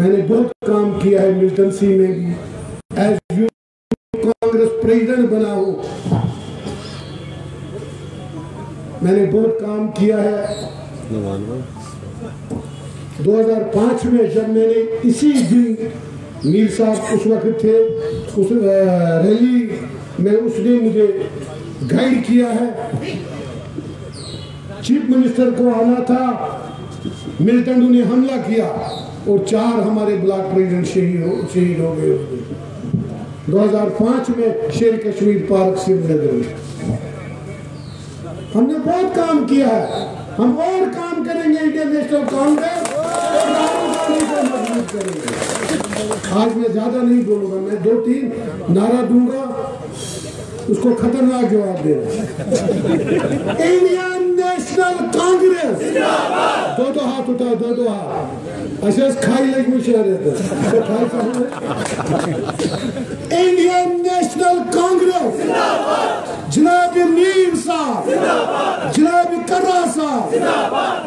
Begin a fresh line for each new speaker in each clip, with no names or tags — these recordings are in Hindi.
मैंने बहुत काम किया है मिलिटेंसी में भी, एज यूथ कांग्रेस प्रेसिडेंट बना हूँ, मैंने बहुत काम किया है। 2005 में जब मैंने इसी दिन मीर साहब उस वक्त थे, उस रैली में उसने मुझे गाइड किया है। चीफ मिनिस्टर को आना था, मिलिटेंट ने हमला किया और 4 हमारे ब्लॉक प्रेसिडेंट शहीद हो गए 2005 में शेर कश्मीर पार्क श्रीनगर में। हमने बहुत काम किया है, हम और काम करेंगे। इंडियन नेशनल कांग्रेस और राहुल गांधी को मजबूत करेंगे। आज मैं ज्यादा नहीं बोलूंगा, मैं 2-3 नारा दूंगा, उसको खतरनाक जवाब देना। इंडियन नेशनल कांग्रेस, दो हाथ उठाओ, दो हाथ अशेष खाई लग में शेयर इंडियन नेशनल कांग्रेस, जनाब मीर साहब, जनाब कर्रा साहब,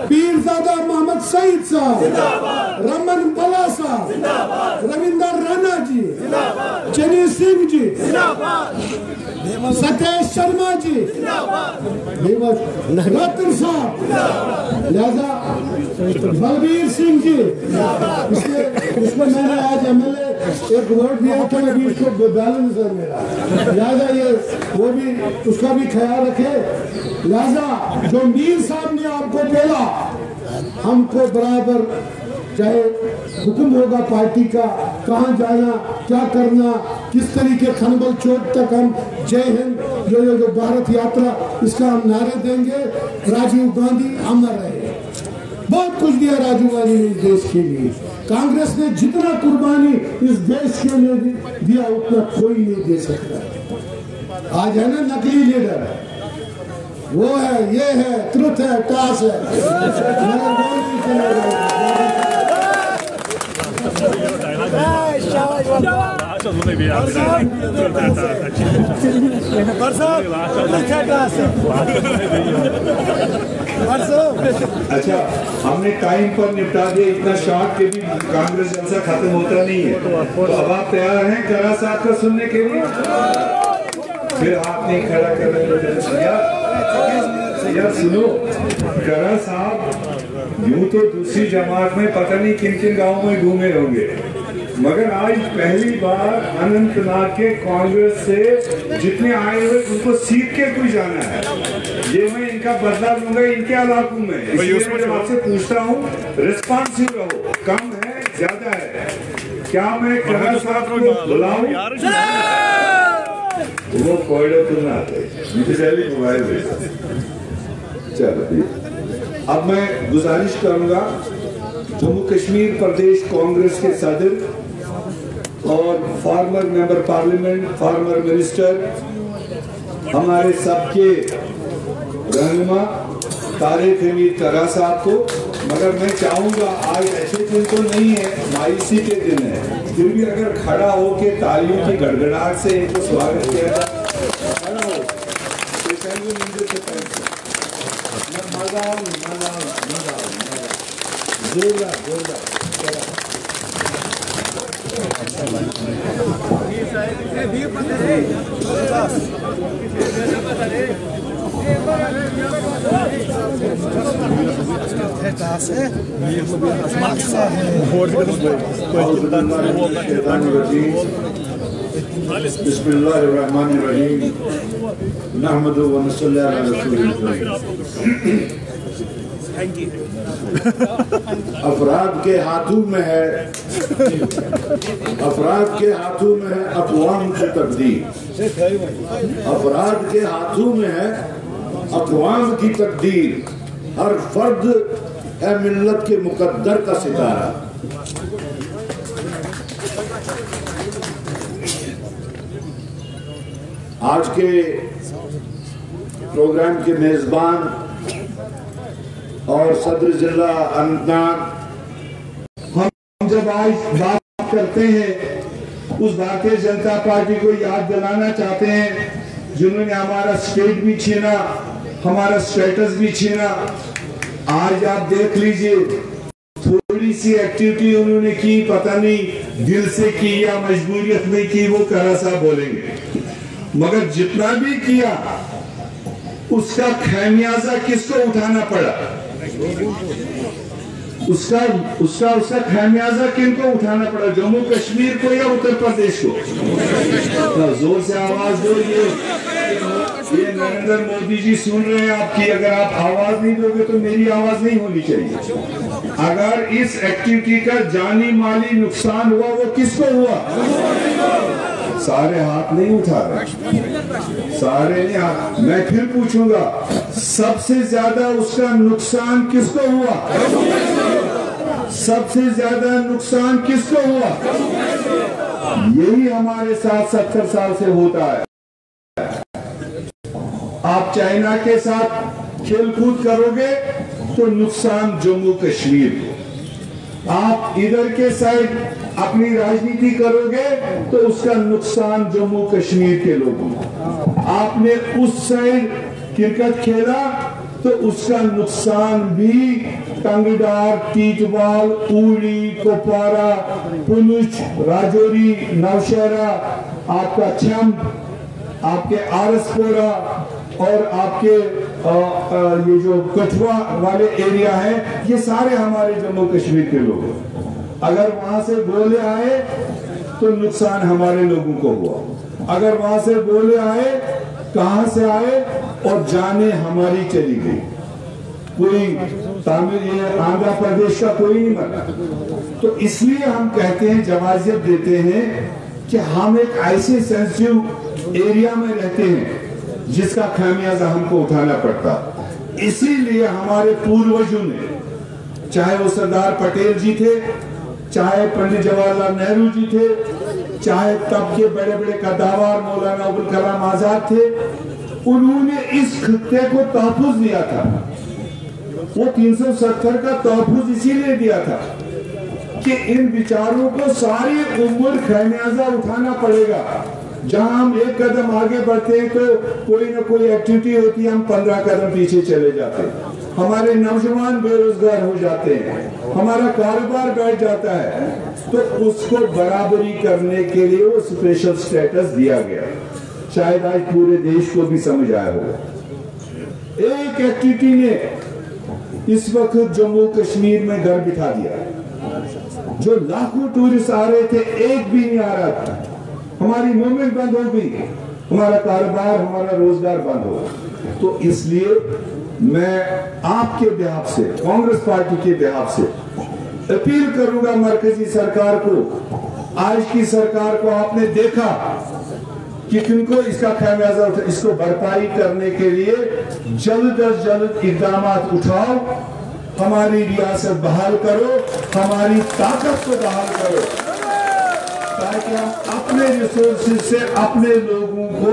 पीरजादा मोहम्मद सईद साहब, रमन बला साहब, रविंदर राणा जी, चनी सिंह जी, सतेश शर्मा जी, रतन साहब, लिहाजा बलबीर सिंह जी, इसमें मैंने आज MLA एक वोट दिया था, अभी इसको बैलेंस है मेरा, लिहाजा ये वो भी उसका भी ख्याल रखे। लिहाजा जो मीर साहब ने आपको बोला, हमको बराबर चाहे हुक्म होगा पार्टी का, कहाँ जाना, क्या करना, किस तरीके खनबल चौक तक हम जय हिंद जो भारत यात्रा, इसका हम नारे देंगे। राजीव गांधी अमर रहे, बहुत कुछ दिया राजीव गांधी ने इस देश के लिए। कांग्रेस ने जितना कुर्बानी इस देश के लिए दिया उतना कोई नहीं दे सकता। आज है ना नकली लीडर, वो है, ये है, ट्रुथ है, टास है,
अच्छा, हमने टाइम पर निपटा दिया, इतना शॉर्ट के भी कांग्रेस जलसा खत्म होता नहीं है। तो अब आप तैयार हैं कर्रा साहब का सुनने के लिए? फिर हाथ नहीं खड़ा कर रहे यार, सुनो, कर्रा साहब यूं तो दूसरी जमात में पता नहीं किन किन गाँव में घूमे होंगे, मगर आज पहली बार अनंतनाग के कांग्रेस से जितने आए हुए उनको सीख के कोई जाना है। ये मैं इनका बदला लूंगा इनके इलाकों में, इसलिए मैं आपसे पूछता हूँ, रिस्पॉन्सिव रहो, कम है ज्यादा है, क्या मैं कर्रा साहब को बुलाऊं? वो कोयडा तो ना आते, मोबाइल में। चलो, अब मैं गुजारिश करूंगा जम्मू कश्मीर प्रदेश कांग्रेस के सदर और farmer member parliament, former minister, हमारे सबके रहनुमा तारिक हमीद कर्रा साहब को, मगर मैं चाहूंगा आज ऐसे दिन तो नहीं है, मायूसी के दिन है, फिर भी अगर खड़ा हो के तालियों की गड़गड़ाहट से इनको स्वागत किया जाए, खड़ा हो, बिस्मिल्लाहिर्रहमानिर्रहीम, नहमदु व नसल्ली अला रसूलिल्लाह। अफराद के हाथों में है, अफराद के हाथों में है अक़वाम की तकदीर, अफराद के हाथों में है अक़वाम की तकदीर, हर फर्द है मिल्लत के मुकद्दर का सितारा। आज के प्रोग्राम के मेजबान और सदर जिला अनंतनाग, हम जब आज बात करते हैं उस भारतीय जनता पार्टी को याद दिलाना चाहते हैं जिन्होंने हमारा स्टेट भी छीना, हमारा स्टेटस भी छीना। आज आप देख लीजिए, थोड़ी थोड़ी सी एक्टिविटी उन्होंने की, पता नहीं दिल से की या मजबूरियत में की, वो करा साहब बोलेंगे, मगर जितना भी किया उसका खमियाजा किसको उठाना पड़ा? उसका खमियाजा किनको उठाना पड़ा? जम्मू कश्मीर को या उत्तर प्रदेश को? तो जोर से आवाज दो। ये नरेंद्र मोदी जी सुन रहे हैं आपकी, अगर आप आवाज नहीं दोगे तो मेरी आवाज नहीं होनी चाहिए। अगर इस एक्टिविटी का जानी माली नुकसान हुआ वो किसको हुआ? सारे हाथ नहीं उठा रहे, सारे नहीं हाथ। मैं फिर पूछूंगा, सबसे ज्यादा उसका नुकसान किसको हुआ? सबसे ज्यादा नुकसान किसको हुआ? यही हमारे साथ 70 साल से होता है। आप चाइना के साथ खेलकूद करोगे तो नुकसान जम्मू कश्मीर को, आप इधर के साइड अपनी राजनीति करोगे तो उसका नुकसान जम्मू कश्मीर के लोगों को, आपने उस साइड क्रिकेट खेला तो उसका नुकसान भी टंगडार, टीटवाल, उड़ी, कुपवारा, पुंछ, राजौरी, नौशहरा, आपका छम, आपके आरसपुरा और आपके ये जो कठुआ वाले एरिया है, ये सारे हमारे जम्मू कश्मीर के लोग हैं। अगर वहां से गोले आए तो नुकसान हमारे लोगों को हुआ, अगर वहां से गोले आए, कहां से आए और जाने हमारी चली गई। कोई तामिल, ये आंध्र प्रदेश का कोई नहीं मरा। तो इसलिए हम कहते हैं, जवाजियत देते हैं कि हम एक ऐसे सेंसिटिव एरिया में रहते हैं जिसका खामियाजा हमको उठाना पड़ता। इसीलिए हमारे पूर्वजों ने, चाहे वो सरदार पटेल जी थे, चाहे पंडित जवाहरलाल नेहरू जी थे, चाहे तब के बड़े बड़े कद्दावर मौलाना अबुल कलाम आजाद थे, उन्होंने इस खित्ते को तहफ़्फ़ुज़ दिया था। वो 370 का तहफ़्फ़ुज़ इसीलिए दिया था कि इन विचारों को सारी उम्र खमियाजा उठाना पड़ेगा। जहां हम एक कदम आगे बढ़ते हैं तो कोई ना कोई एक्टिविटी होती है, हम 15 कदम पीछे चले जाते हैं, हमारे नौजवान बेरोजगार हो जाते हैं, हमारा कारोबार बैठ जाता है। तो उसको बराबरी करने के लिए वो स्पेशल स्टेटस दिया गया। शायद आज पूरे देश को भी समझ आया होगा। एक एक्टिविटी ने इस वक्त जम्मू कश्मीर में घर बिठा दिया। जो लाखों टूरिस्ट आ रहे थे, एक भी नहीं आ रहा था। हमारी मूवमेंट बंद हो गई, हमारा कारोबार, हमारा रोजगार बंद हो। तो इसलिए मैं आपके बिहाफ से, कांग्रेस पार्टी के बिहाफ से अपील करूंगा मरकजी सरकार को। आज की सरकार को आपने देखा कि किनको इसका खामियाजा उठा, इसको भरपाई करने के लिए जल्द अज जल्द इकदाम उठाओ, हमारी रियासत बहाल करो, हमारी ताकत को बहाल करो, ताकि हम अपने रिसोर्सेज से अपने लोगों को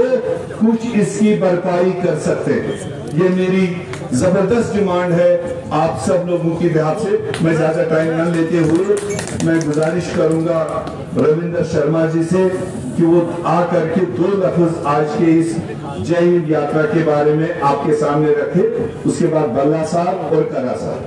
कुछ इसकी भरपाई कर सकते हैं। ये मेरी जबरदस्त डिमांड है आप सब लोगों की बिहाफ से। मैं ज्यादा टाइम न लेते हुए मैं गुजारिश करूंगा रविंद्र शर्मा जी से कि वो आकर के 2 लफ्ज आज के इस जय हिंद यात्रा के बारे में आपके सामने रखे। उसके बाद बल्ला साहब और करा साहब।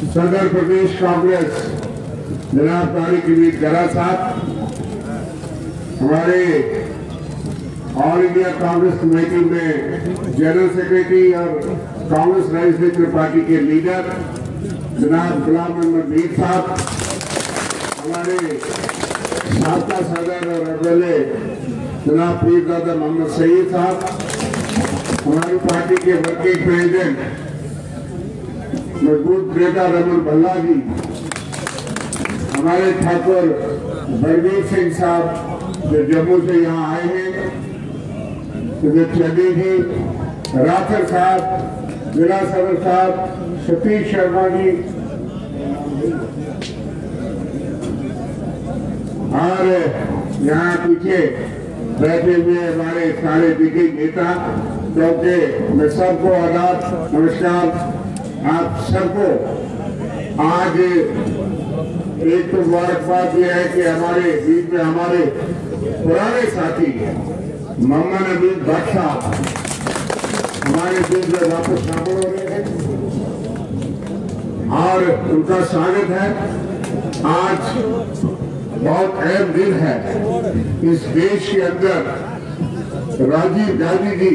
सदर प्रदेश कांग्रेस जनाब तारिक अमीद गरा साहब, हमारे ऑल इंडिया कांग्रेस कमेटी में जनरल सेक्रेटरी और कांग्रेस लेजिस्लेटिव पार्टी के लीडर जनाब गुलाम अहमद मीर साहब, हमारे साबका सदर और एमएलए जनाब पीरजादा मोहम्मद सईद साहब, हमारी पार्टी के वर्किंग प्रेसिडेंट मजबूत नेता रमन भल्ला जी, हमारे ठाकुर बलबीर सिंह साहब जो जम्मू से यहाँ आए हैं, चली जी, राठर साहब, जिला सदर साहब, सतीश शर्मा जी, और यहाँ पीछे बैठे हुए हमारे सारे दिग्गज नेता, क्योंकि मैं सबको आदाब नमस्कार आप सबको। आज एक तो मुबारकबाद यह है कि हमारे बीच में हमारे पुराने साथी मोहम्मद नबी भट्ट साहब हमारे बीच में वापस शामिल हो रहे हैं और उनका स्वागत है। आज बहुत अहम दिन है इस देश के अंदर। राजीव गांधी जी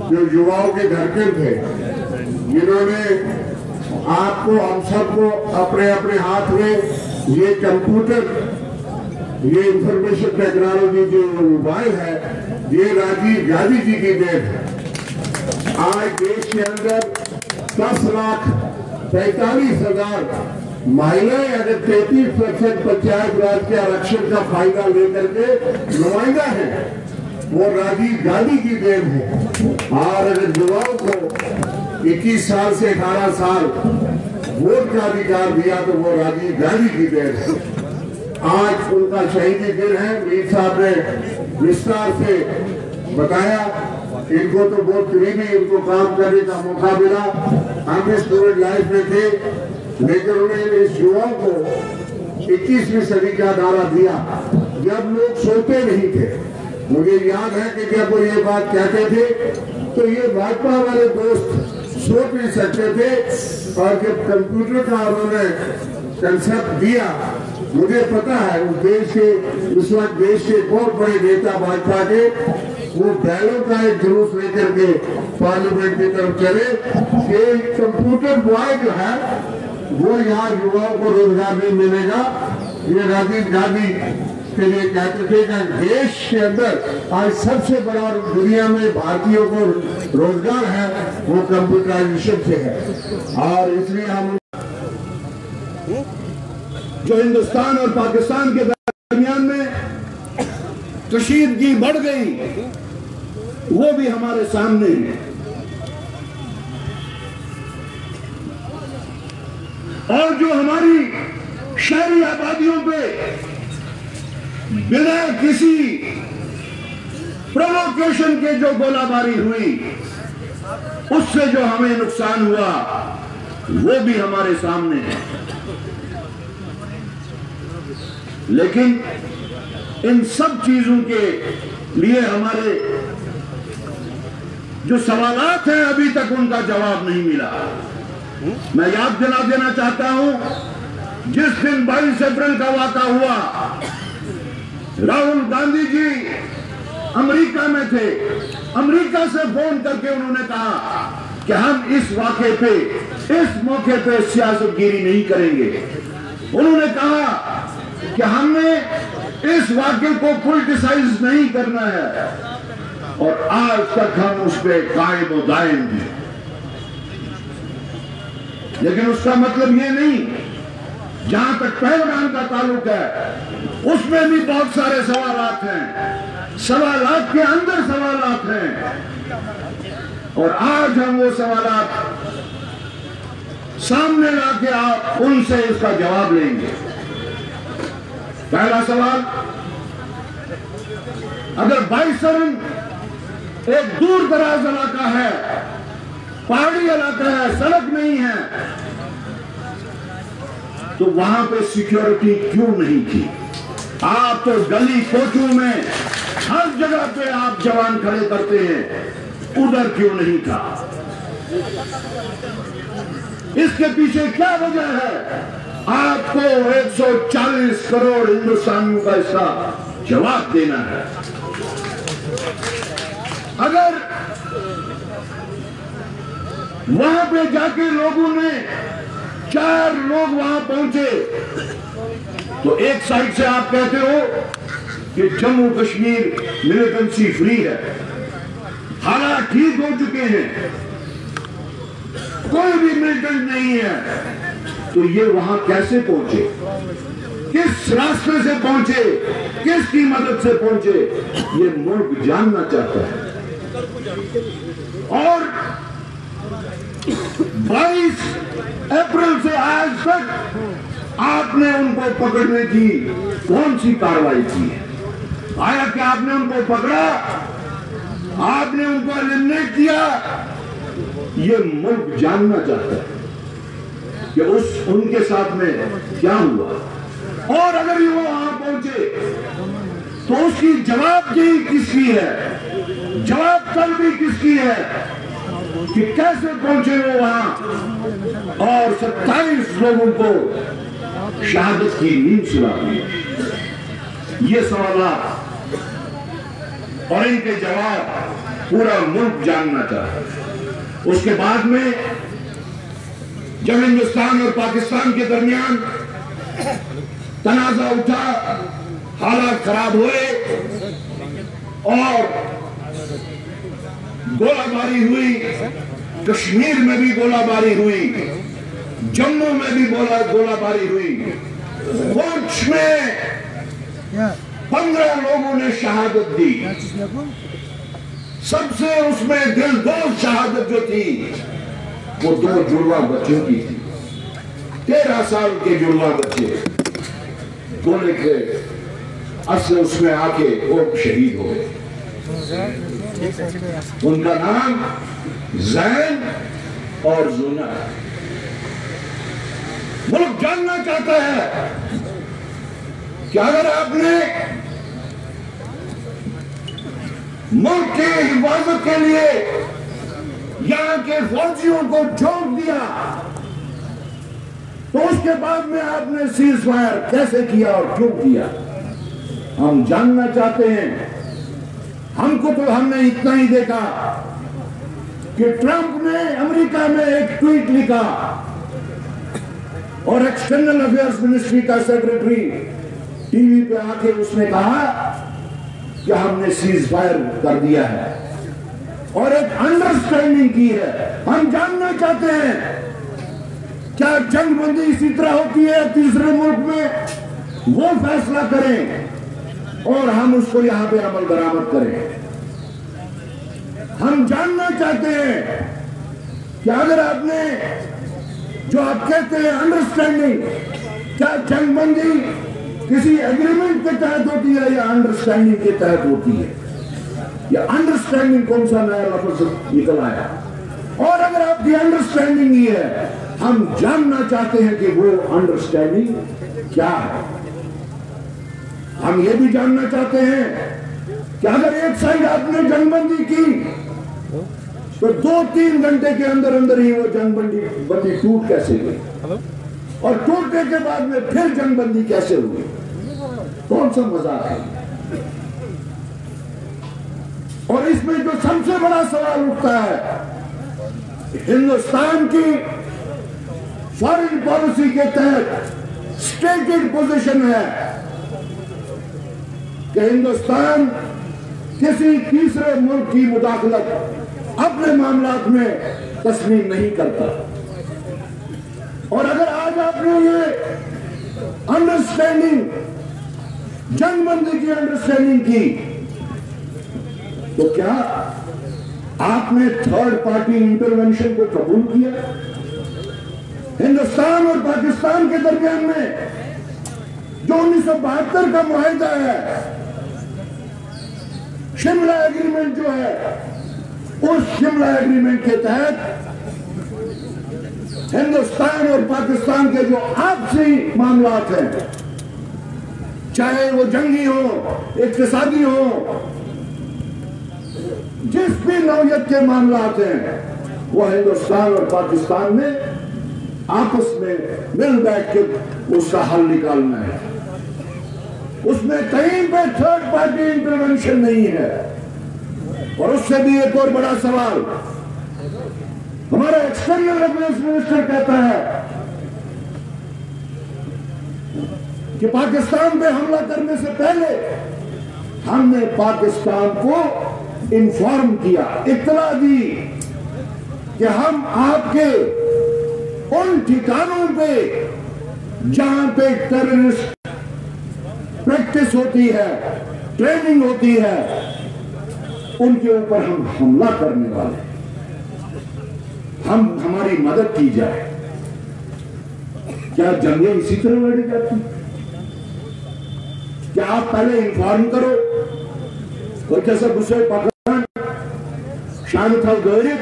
जो युवाओं के धड़कन थे, जिन्होंने आपको हम सबको अपने अपने हाथ में ये कंप्यूटर, ये इंफॉर्मेशन टेक्नोलॉजी जो मोबाइल है, ये राजीव गांधी जी की देन है। आज देश के अंदर 10,45,000 महिलाएं अगर 33% पंचायत राज के आरक्षण का फायदा लेकर के नुमाइंदा है, वो राजीव गांधी की देन है। और अगर युवाओं को 21 साल से 18 साल वोट का अधिकार दिया तो वो राजीव गांधी की देन है। आज उनका शहीदी दिन है। मीर साहब ने विस्तार से बताया। इनको तो बहुत करीबी इनको काम करने का मौका मिला। हम भी स्टूडेंट लाइफ में थे, लेकिन उन्होंने इस युवाओं को 21वीं सदी का नारा दिया जब लोग सोते नहीं थे। मुझे याद है कि जब वो ये बात कहते थे तो ये भाजपा वाले दोस्त सो नहीं सकते थे, और जब कंप्यूटर का उन्होंने कंसेप्ट दिया, मुझे पता है उस देश के, उस वक्त देश के बहुत बड़े नेता भाजपा के, वो बैलों का एक जुलूस लेकर के पार्लियामेंट की तरफ चले कि कंप्यूटर बॉय जो है वो यहाँ युवाओं को रोजगार नहीं मिलेगा। ये राजीव गांधी के लिए कहते थे कि देश के अंदर आज सबसे बड़ा दुनिया में भारतीयों को रोजगार है वो कंप्यूटराइजेशन से है। और इसलिए हम
जो हिंदुस्तान और पाकिस्तान के दरमियान में कशीदगी बढ़ गई, वो भी हमारे सामने है। और जो हमारी शहरी आबादियों पे बिना किसी प्रोवोकेशन के जो गोलाबारी हुई, उससे जो हमें नुकसान हुआ, वो भी हमारे सामने है। लेकिन इन सब चीजों के लिए हमारे जो सवालात हैं अभी तक उनका जवाब नहीं मिला। मैं याद दिला देना चाहता हूं, जिस दिन 22 अप्रैल का वाक़ा हुआ, राहुल गांधी जी अमेरिका में थे। अमेरिका से फोन करके उन्होंने कहा कि हम इस वाक़े पे, इस मौके पे सियासतगिरी नहीं करेंगे। उन्होंने कहा कि हमने इस वाक़े को पॉलिटिसाइज नहीं करना है, और आज तक हम उस पर कायम और दायम हैं। लेकिन उसका मतलब ये नहीं, जहां तक पहलगाम का ताल्लुक है उसमें भी बहुत सारे सवालात हैं, सवालात के अंदर सवालात हैं, और आज हम वो सवालात सामने लाके आप उनसे इसका जवाब लेंगे। पहला सवाल, अगर 22 एक दूर दराज इलाका है, पहाड़ी इलाका है, सड़क नहीं है, तो वहां पे सिक्योरिटी क्यों नहीं थी? आप तो गली कोचों में हर जगह पे आप जवान खड़े करते हैं, उधर क्यों नहीं था? इसके पीछे क्या वजह है? आपको 140 करोड़ हिंदुस्तानियों का इसका जवाब देना है। अगर वहां पे जाके लोगों ने, 4 लोग वहां पहुंचे, तो एक साइड से आप कहते हो कि जम्मू कश्मीर मिलिटेंसी फ्री है, हालात ठीक हो चुके हैं, कोई भी मिलिटेंट नहीं है, तो ये वहां कैसे पहुंचे? किस रास्ते से पहुंचे? किसकी मदद से पहुंचे? ये मुल्क जानना चाहता है। और 22 अप्रैल से आज तक
आपने उनको पकड़ने की कौन सी कार्रवाई की है? आया कि आपने उनको पकड़ा, आपने उनको एलिमिनेट किया? ये मुल्क जानना चाहता है कि उनके साथ में क्या हुआ, और अगर वो वहां पहुंचे तो उसकी जवाबदेही किसकी है, जवाब तलबी किसकी है कि कैसे पहुंचे वो वहां और 27 लोगों को शहादत की नींद सुला दी। ये सवाल और इनके जवाब पूरा मुल्क जानना चाहता है। उसके बाद में जब हिंदुस्तान और पाकिस्तान के दरमियान तनाजा उठा, हालात खराब हुए और गोलाबारी हुई, कश्मीर में भी गोलाबारी हुई, जम्मू में भी गोलाबारी हुई, पुंछ में 15 लोगों ने शहादत दी। सबसे उसमें दिलदोज शहादत जो थी वो 2 जुड़वा बच्चों की थी। 13 साल के जुड़वा बच्चे गोले के असर उसमें आके वो शहीद हो गए। उनका नाम जैन और जूना। मुल्क जानना चाहता है कि अगर आपने मुल्क की हिफाजत के लिए यहां के फौजियों को झोंक दिया तो उसके बाद में आपने सीज फायर कैसे किया और क्यों किया? हम जानना चाहते हैं। हमको तो हमने इतना ही देखा कि ट्रंप ने अमेरिका में एक ट्वीट लिखा और एक्सटर्नल अफेयर्स मिनिस्ट्री का सेक्रेटरी टीवी पे आके उसने कहा कि हमने सीज फायर कर दिया है और एक अंडरस्टैंडिंग की है। हम जानना चाहते हैं क्या जंगबंदी इसी तरह होती है तीसरे मुल्क में? वो फैसला करें और हम उसको यहां पे अमल दरामद करें। हम जानना चाहते हैं कि अगर आपने जो आप कहते हैं अंडरस्टैंडिंग, क्या जंगबंदी किसी एग्रीमेंट के तहत होती है या अंडरस्टैंडिंग के तहत होती है? या अंडरस्टैंडिंग कौन सा नया लफ्ज निकल आया? और अगर आपकी अंडरस्टैंडिंग ही है, हम जानना चाहते हैं कि वो अंडरस्टैंडिंग क्या है। हम ये भी जानना चाहते हैं कि अगर एक साइड आपने जंगबंदी की तो 2-3 घंटे के अंदर अंदर ही वो जंगबंदी टूट कैसे गई और टूटने के बाद में फिर जंगबंदी कैसे हुई? कौन सा मजाक है? और इसमें जो सबसे बड़ा सवाल उठता है, हिंदुस्तान की फॉरेन पॉलिसी के तहत स्टेटेड पोजीशन है कि हिंदुस्तान किसी तीसरे मुल्क की मुदाखलत अपने मामलात में तस्लीम नहीं करता। और अगर आज आपने ये अंडरस्टैंडिंग, जंगबंदी की अंडरस्टैंडिंग की, तो क्या आपने थर्ड पार्टी इंटरवेंशन को कबूल किया? हिंदुस्तान और पाकिस्तान के दरमियान में जो 1972 का मुआहिदा है, शिमला एग्रीमेंट जो है, उस शिमला एग्रीमेंट के तहत हिंदुस्तान और पाकिस्तान के जो आपसी मामलात हैं, चाहे वो जंगी हो, इक्तिसादी हो, जिस भी नौयत के मामलात हैं, वो हिंदुस्तान और पाकिस्तान में आपस में मिल बैठ के उसका हल निकालना है। उसमें कहीं पे थर्ड पार्टी इंटरवेंशन नहीं है। और उससे भी एक और बड़ा सवाल, हमारा एक्सटर्नल अफेयर्स मिनिस्टर कहता है कि पाकिस्तान पे हमला करने से पहले हमने पाकिस्तान को इन्फॉर्म किया, इत्तला दी कि हम आपके उन ठिकानों पे जहां पे टेररिस्ट प्रैक्टिस होती है, ट्रेनिंग होती है, उनके ऊपर हम हमला करने वाले हैं, हमारी मदद की जाए। क्या जंगें इसी तरह लड़ी जाती? क्या आप पहले इन्फॉर्म करो और कैसा गुस्से पकड़ शान था गौरित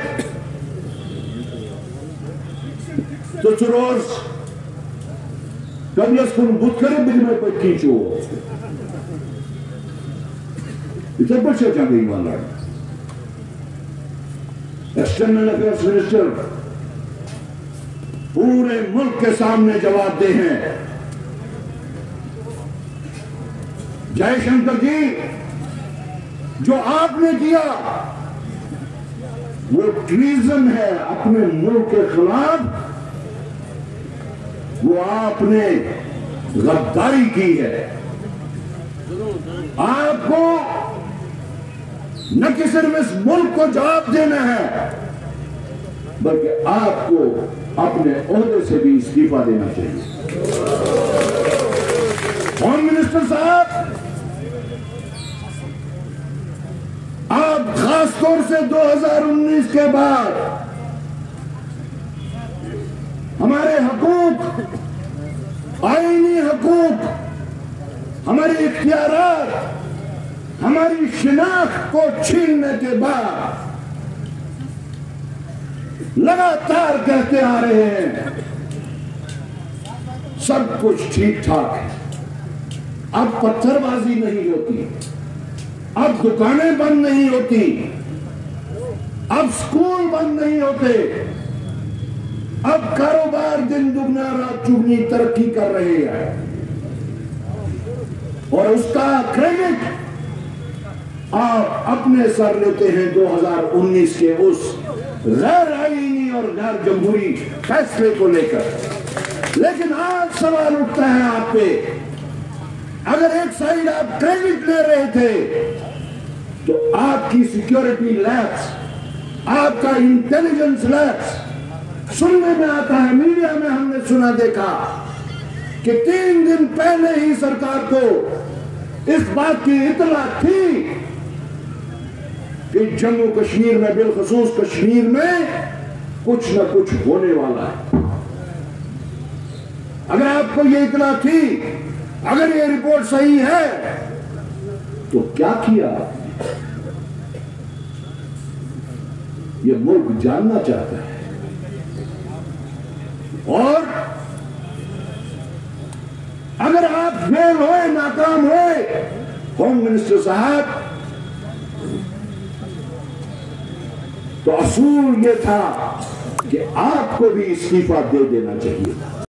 तो चुरोज कबलस कुन बुत करे बिल में पर कीचो इसे बच्चे जंगे वाला एक्सटर्नल अफेयर्स मिनिस्टर पूरे मुल्क के सामने जवाब दे हैं। जयशंकर जी, जो आपने किया वो ट्रीजन है अपने मुल्क के खिलाफ, वो आपने गद्दारी की है। आपको न कि सिर्फ इस मुल्क को जवाब देना है बल्कि आपको अपने ओहदे से भी इस्तीफा देना चाहिए। होम मिनिस्टर साहब, आप खासतौर से 2019 के बाद हमारे हकूक, आईनी हकूक, हमारे इख्तियारात, हमारी शिनाख्त को छीनने के बाद लगातार कहते आ रहे हैं सब कुछ ठीक ठाक है, अब पत्थरबाजी नहीं होती, अब दुकानें बंद नहीं होती, अब स्कूल बंद नहीं होते, अब कारोबार दिन दुगना रात चुगनी तरक्की कर रहे हैं और उसका क्रेडिट आप अपने सर लेते हैं 2019 के उस गैर आईनी और गैर जमहूरी फैसले को लेकर। लेकिन आज सवाल उठता है आप पे, अगर एक साइड आप क्रेडिट ले रहे थे तो आपकी सिक्योरिटी लैब्स, आपका इंटेलिजेंस लैब्स, सुनने में आता है, मीडिया में हमने सुना देखा कि 3 दिन पहले ही सरकार को इस बात की इत्तला थी कि जम्मू कश्मीर में, बिलखसूस कश्मीर में कुछ न कुछ होने वाला है। अगर आपको ये इत्तला थी, अगर ये रिपोर्ट सही है तो क्या किया? ये मुल्क जानना चाहता है। और अगर आप फेल हुए, नाकाम हुए होम मिनिस्टर साहब, तो असूल ये था कि आपको भी इस्तीफा दे देना चाहिए था।